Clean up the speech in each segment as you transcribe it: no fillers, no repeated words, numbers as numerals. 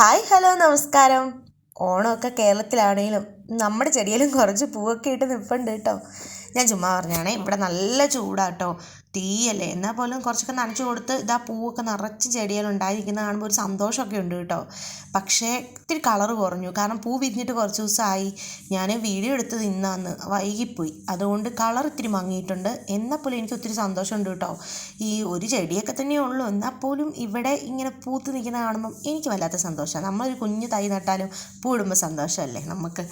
Hi hello നമസ്കാരം. ഓണമൊക്കെ കേരളത്തിലാണെങ്കിലും നമ്മുടെ ചെടിയിലും കുറച്ച് പൂവൊക്കെ ഇട്ട് നിൽപ്പുണ്ട് കേട്ടോ. ഞാൻ ചുമ്മാ പറഞ്ഞാണേ, ഇവിടെ നല്ല ചൂടാട്ടോ, തീയല്ലേ. എന്നാൽ പോലും കുറച്ചൊക്കെ നനച്ചു കൊടുത്ത് ഇതാ പൂവൊക്കെ നിറച്ച് ചെടികളുണ്ടായിരിക്കുന്ന കാണുമ്പോൾ ഒരു സന്തോഷമൊക്കെ ഉണ്ട് കേട്ടോ. പക്ഷേ ഇത്തിരി കളറ് കുറഞ്ഞു, കാരണം പൂ വിരിഞ്ഞിട്ട് കുറച്ച് ദിവസമായി. ഞാൻ വീഡിയോ എടുത്തത് ഇന്നാന്ന് വൈകിപ്പോയി, അതുകൊണ്ട് കളർ ഇത്തിരി മങ്ങിയിട്ടുണ്ട്. എന്നാൽ പോലും എനിക്ക് ഒത്തിരി സന്തോഷമുണ്ട് കേട്ടോ. ഈ ഒരു ചെടിയൊക്കെ തന്നെയേ ഉള്ളൂ, എന്നാൽ പോലും ഇവിടെ ഇങ്ങനെ പൂത്ത് നിൽക്കുന്ന കാണുമ്പം എനിക്ക് വല്ലാത്ത സന്തോഷമാണ്. നമ്മളൊരു കുഞ്ഞു തൈ നട്ടാലും പൂ ഇടുമ്പോൾ സന്തോഷമല്ലേ നമുക്ക്.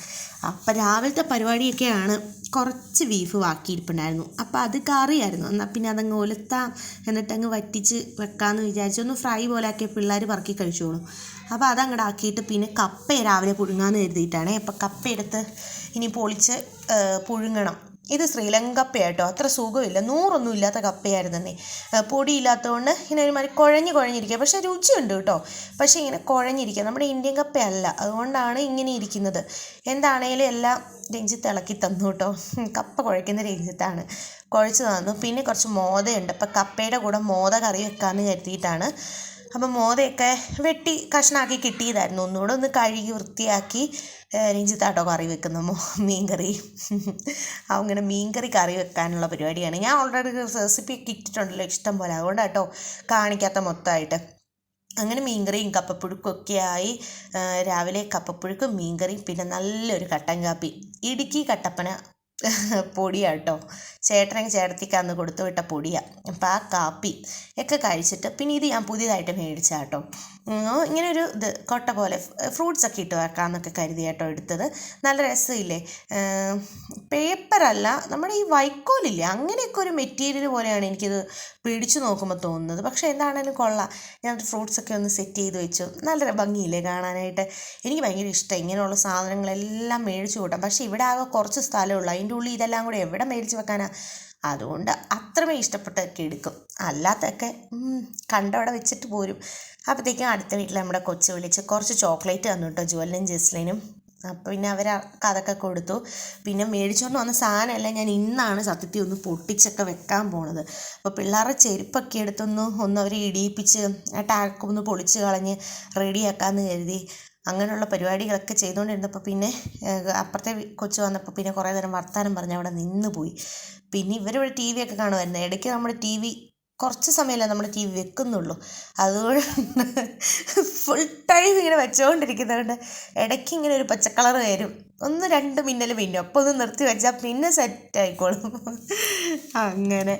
അപ്പം രാവിലത്തെ പരിപാടിയൊക്കെയാണ്. കുറച്ച് ബീഫ് ബാക്കിയിരിപ്പുണ്ടായിരുന്നു, അപ്പോൾ അത് കറിയായിരുന്നു. എന്നാൽ പിന്നെ അതങ്ങ് ഒലത്താം, എന്നിട്ടങ്ങ് വറ്റിച്ച് വെക്കാമെന്ന് വിചാരിച്ചു. ഒന്ന് ഫ്രൈ പോലെ ആക്കിയ പിള്ളേർ പറക്കി കഴിച്ചോളും. അപ്പോൾ അതങ്ങോട്ട് ആക്കിയിട്ട് പിന്നെ കപ്പ രാവിലെ പുഴുങ്ങാമെന്ന് കരുതിയിട്ടാണ്. അപ്പോൾ കപ്പ എടുത്ത് ഇനി പൊളിച്ച് പുഴുങ്ങണം. ഇത് ശ്രീലങ്കൻ കപ്പയാട്ടോ, അത്ര സുഖമില്ല, നൂറൊന്നും ഇല്ലാത്ത കപ്പയായിരുന്നേ. പൊടിയില്ലാത്തതുകൊണ്ട് ഇങ്ങനെ ഒരുമാതിരി കുഴഞ്ഞിരിക്കുക, പക്ഷേ രുചിയുണ്ട് കേട്ടോ. പക്ഷേ ഇങ്ങനെ കുഴഞ്ഞിരിക്കുക, നമ്മുടെ ഇന്ത്യൻ കപ്പയല്ല, അതുകൊണ്ടാണ് ഇങ്ങനെ ഇരിക്കുന്നത്. എന്താണേലും എല്ലാം രഞ്ജിത്ത് ഇളക്കി തന്നു കേട്ടോ. കപ്പ കുഴയ്ക്കുന്ന രഞ്ജിത്താണ് കുഴച്ച് തന്നു. പിന്നെ കുറച്ച് മോദയുണ്ട്, അപ്പോൾ കപ്പയുടെ കൂടെ മോദ കറി വെക്കാമെന്ന് കരുതിയിട്ടാണ്. അപ്പം മോദയൊക്കെ വെട്ടി കഷ്ണാക്കി കിട്ടിയതായിരുന്നു. ഒന്നുകൂടെ ഒന്ന് കഴുകി വൃത്തിയാക്കി രഞ്ജിത്താട്ടോ കറി വെക്കുന്ന മീൻകറി. അങ്ങനെ മീൻകറി കറി വെക്കാനുള്ള പരിപാടിയാണ്. ഞാൻ ഓൾറെഡി റെസിപ്പി ഒക്കെ ഇട്ടിട്ടുണ്ടല്ലോ ഇഷ്ടം പോലെ, അതുകൊണ്ടാട്ടോ കാണിക്കാത്ത മൊത്തമായിട്ട്. അങ്ങനെ മീൻകറിയും കപ്പപ്പുഴുക്കൊക്കെ ആയി. രാവിലെ കപ്പപ്പുഴുക്കും മീൻകറിയും, പിന്നെ നല്ലൊരു കട്ടൻ കാപ്പി. ഇടുക്കി കട്ടപ്പന പൊടിയാട്ടോ, ചേട്ടത്തിക്കന്ന് കൊടുത്തു വിട്ട പൊടിയാണ്. അപ്പം ആ കാപ്പി ഒക്കെ കഴിച്ചിട്ട് പിന്നെ ഇത് ഞാൻ പുതിയതായിട്ട് മേടിച്ചാട്ടോ. ഇങ്ങനൊരു ഇത് കൊട്ട പോലെ ഫ്രൂട്ട്സൊക്കെ ഇട്ട് വെക്കാമെന്നൊക്കെ കരുതി കേട്ടോ എടുത്തത്. നല്ല രസമില്ലേ, പേപ്പറല്ല, നമ്മുടെ ഈ വൈക്കോലില്ലേ, അങ്ങനെയൊക്കെ ഒരു മെറ്റീരിയൽ പോലെയാണ് എനിക്കിത് പിടിച്ചു നോക്കുമ്പോൾ തോന്നുന്നത്. പക്ഷേ എന്താണേലും കൊള്ളാം. ഞാൻ ഫ്രൂട്ട്സൊക്കെ ഒന്ന് സെറ്റ് ചെയ്ത് വെച്ചു. നല്ല ഭംഗിയില്ലേ കാണാനായിട്ട്. എനിക്ക് ഭയങ്കര ഇഷ്ടമാണ് ഇങ്ങനെയുള്ള സാധനങ്ങളെല്ലാം മേടിച്ചു കൂട്ടാം. പക്ഷേ ഇവിടെ ആകെ കുറച്ച് സ്ഥലമുള്ളൂ, അതിൻ്റെ ഉള്ളിൽ ഇതെല്ലാം കൂടെ എവിടെ മേടിച്ച് വെക്കാനാ. അതുകൊണ്ട് അത്രമേ ഇഷ്ടപ്പെട്ടൊക്കെ എടുക്കും, അല്ലാത്തൊക്കെ കണ്ടവിടെ വെച്ചിട്ട് പോരും. അപ്പോഴത്തേക്കും അടുത്ത വീട്ടിൽ നമ്മുടെ കൊച്ചു വിളിച്ച് കുറച്ച് ചോക്ലേറ്റ് തന്നു കേട്ടോ, ജുവലിനും ജസ്ലിനും. അപ്പോൾ പിന്നെ അവർ അതൊക്കെ കൊടുത്തു. പിന്നെ മേടിച്ചുകൊണ്ട് വന്ന സാധനമെല്ലാം ഞാൻ ഇന്നാണ് സത്യത്തിൽ ഒന്ന് പൊട്ടിച്ചൊക്കെ വെക്കാൻ പോണത്. അപ്പോൾ പിള്ളേരുടെ ചെരുപ്പൊക്കെ എടുത്തൊന്ന് അവർ ഇടിയിപ്പിച്ച് ആ ടാക്ക് ഒന്ന് പൊളിച്ച് കളഞ്ഞ് റെഡിയാക്കാമെന്ന് കരുതി. അങ്ങനെയുള്ള പരിപാടികളൊക്കെ ചെയ്തുകൊണ്ടിരുന്നപ്പോൾ പിന്നെ അപ്പുറത്തെ കൊച്ചു വന്നപ്പോൾ പിന്നെ കുറേ നേരം വർത്താനം പറഞ്ഞ് അവിടെ നിന്ന് പോയി. പിന്നെ ഇവരിവിടെ ടി വി ഒക്കെ കാണുമായിരുന്നു. ഇടയ്ക്ക് നമ്മുടെ ടി വി കുറച്ച് സമയമല്ലേ നമ്മൾ ടി വി വെക്കുന്നുള്ളൂ, അതുകൊണ്ട് ഫുൾ ടൈം ഇങ്ങനെ വെച്ചുകൊണ്ടിരിക്കുന്നതുകൊണ്ട് ഇടയ്ക്ക് ഇങ്ങനെ ഒരു പച്ചക്കളർ വരും, ഒന്ന് രണ്ട് മിന്നൽ മിന്നും, അപ്പോൾ ഒന്ന് നിർത്തി വെച്ചാൽ പിന്നെ സെറ്റ് ആയിക്കോളും. അങ്ങനെ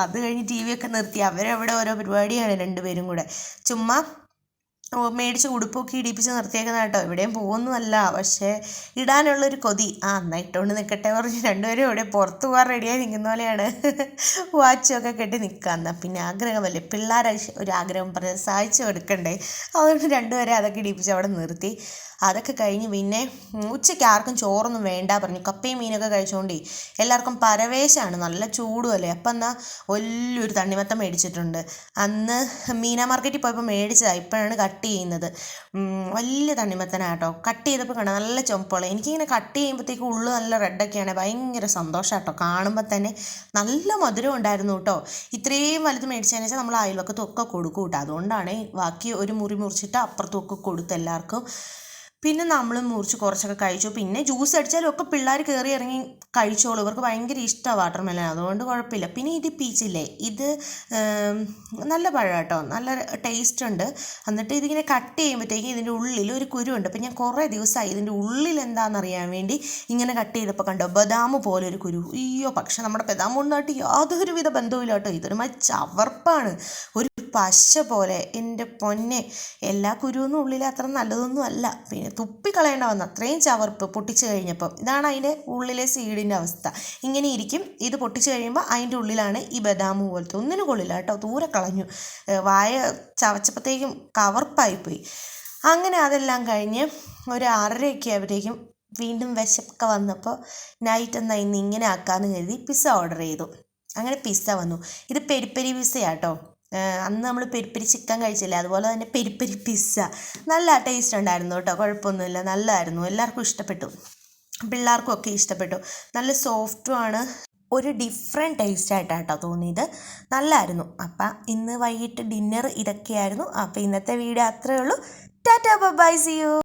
അത് കഴിഞ്ഞ് ടി വി ഒക്കെ നിർത്തി അവരവിടെ ഓരോ പരിപാടിയാണ് രണ്ടുപേരും കൂടെ. ചുമ്മാ മേടിച്ച് ഉടുപ്പൊക്കെ ഇടിപ്പിച്ച് നിർത്തിയേക്കുന്ന കേട്ടോ. എവിടെയും പോകുന്നതല്ല, പക്ഷേ ഇടാനുള്ളൊരു കൊതി. എന്നാൽ ഇട്ടുകൊണ്ട് നിൽക്കട്ടെ പറഞ്ഞ് രണ്ടുപേരും ഇവിടെ പുറത്ത് പോകാൻ റെഡിയായി നിൽക്കുന്ന പോലെയാണ്. വാച്ചൊക്കെ കെട്ടി നിൽക്കുക. എന്നാൽ പിന്നെ ആഗ്രഹമല്ലേ, പിള്ളേരെ ഒരു ആഗ്രഹം പറഞ്ഞ് സഹായിച്ചു കൊടുക്കണ്ടേ, അതുകൊണ്ട് രണ്ടുപേരെ അതൊക്കെ ഇടിപ്പിച്ച് അവിടെ നിർത്തി. അതൊക്കെ കഴിഞ്ഞ് പിന്നെ ഉച്ചയ്ക്ക് ആർക്കും ചോറൊന്നും വേണ്ട പറഞ്ഞു. കപ്പയും മീനൊക്കെ കഴിച്ചുകൊണ്ടേ എല്ലാവർക്കും പരവേശമാണ്, നല്ല ചൂടുമല്ലേ. അപ്പം എന്നാൽ വലിയൊരു തണ്ണിമത്തം മേടിച്ചിട്ടുണ്ട്. അന്ന് മീന മാർക്കറ്റിൽ പോയപ്പോൾ മേടിച്ചതാണ്, ഇപ്പോഴാണ് കട്ട് ചെയ്യുന്നത്. വലിയ തണ്ണിമത്തനാട്ടോ. കട്ട് ചെയ്തപ്പോൾ കാണാം നല്ല ചുമപ്പുള്ള. എനിക്കിങ്ങനെ കട്ട് ചെയ്യുമ്പോഴത്തേക്കും ഉള്ളു നല്ല റെഡൊക്കെയാണ്, ഭയങ്കര സന്തോഷമാട്ടോ കാണുമ്പോൾ തന്നെ. നല്ല മധുരം ഉണ്ടായിരുന്നു കേട്ടോ. ഇത്രയും വലുത് മേടിച്ചതെന്ന് വെച്ചാൽ നമ്മൾ അയൽവക്കത്തൊക്കെ കൊടുക്കും കേട്ടോ, അതുകൊണ്ടാണ് ബാക്കി ഒരു മുറി മുറിച്ചിട്ട് അപ്പുറത്തൊക്കെ കൊടുത്തു എല്ലാവർക്കും. പിന്നെ നമ്മൾ മുറിച്ച് കുറച്ചൊക്കെ കഴിച്ചു. പിന്നെ ജ്യൂസ് അടിച്ചാലും ഒക്കെ പിള്ളേർ കയറി ഇറങ്ങി കഴിച്ചോളൂ, ഇവർക്ക് ഭയങ്കര ഇഷ്ടമാണ് വാട്ടർമെലൺ, അതുകൊണ്ട് കുഴപ്പമില്ല. പിന്നെ ഇത് പീച്ചില്ലേ, ഇത് നല്ല പഴം കേട്ടോ, നല്ല ടേസ്റ്റ് ഉണ്ട്. എന്നിട്ട് ഇതിങ്ങനെ കട്ട് ചെയ്യുമ്പോഴത്തേക്കും ഇതിൻ്റെ ഉള്ളിൽ ഒരു കുരുണ്ട്. അപ്പം ഞാൻ കുറേ ദിവസമായി ഇതിൻ്റെ ഉള്ളിൽ എന്താണെന്നറിയാൻ വേണ്ടി ഇങ്ങനെ കട്ട് ചെയ്തപ്പോൾ കണ്ടോ ബദാം പോലെ ഒരു കുരു. അയ്യോ, പക്ഷെ നമ്മുടെ ബദാം കൊണ്ടായിട്ട് യാതൊരുവിധ ബന്ധവുമില്ല കേട്ടോ, ഇതൊരു ചവർപ്പാണ്, ഒരു പശ പോലെ. എൻ്റെ പൊന്നെ, എല്ലാ കുരുവൊന്നും ഉള്ളിൽ അത്ര നല്ലതൊന്നും അല്ല. പിന്നെ തുപ്പിക്കളയേണ്ട വന്നു, അത്രയും ചവർപ്പ് പൊട്ടിച്ച് കഴിഞ്ഞപ്പം. ഇതാണ് അതിൻ്റെ ഉള്ളിലെ സീഡിൻ്റെ അവസ്ഥ, ഇങ്ങനെ ഇരിക്കും. ഇത് പൊട്ടിച്ച് കഴിയുമ്പോൾ അതിൻ്റെ ഉള്ളിലാണ് ഈ ബദാം പോലത്തെ. ഒന്നിനും കൊള്ളില്ല കേട്ടോ, ദൂരെ കളഞ്ഞു. വായ ചവച്ചപ്പോഴത്തേക്കും കവർപ്പായിപ്പോയി. അങ്ങനെ അതെല്ലാം കഴിഞ്ഞ് ഒരു 6:30 ആയപ്പോഴത്തേക്കും വീണ്ടും വിശപ്പൊക്കെ വന്നപ്പോൾ നൈറ്റ് എന്നാൽ ഇന്ന് ഇങ്ങനെ ആക്കാമെന്ന് കരുതി പിസ്സ ഓർഡർ ചെയ്തു. അങ്ങനെ പിസ്സ വന്നു. ഇത് പെരിപ്പരി പിസ്സയാട്ടോ. അന്ന് നമ്മൾ പെരിപ്പരി ചിക്കൻ കഴിച്ചില്ലേ, അതുപോലെ തന്നെ പെരിപ്പരി പിസ്സ. നല്ല ടേസ്റ്റ് ഉണ്ടായിരുന്നു കേട്ടോ, കുഴപ്പമൊന്നുമില്ല, നല്ലതായിരുന്നു. എല്ലാവർക്കും ഇഷ്ടപ്പെട്ടു, പിള്ളേർക്കും ഒക്കെ ഇഷ്ടപ്പെട്ടു. നല്ല സോഫ്റ്റുമാണ്, ഒരു ഡിഫറെൻറ്റ് ടേസ്റ്റായിട്ടാണ് കേട്ടോ തോന്നിയത്, നല്ലതായിരുന്നു. അപ്പം ഇന്ന് വൈകിട്ട് ഡിന്നർ ഇതൊക്കെയായിരുന്നു. അപ്പോൾ ഇന്നത്തെ വീഡിയോ അത്രയേ ഉള്ളൂ. Tata bye see U.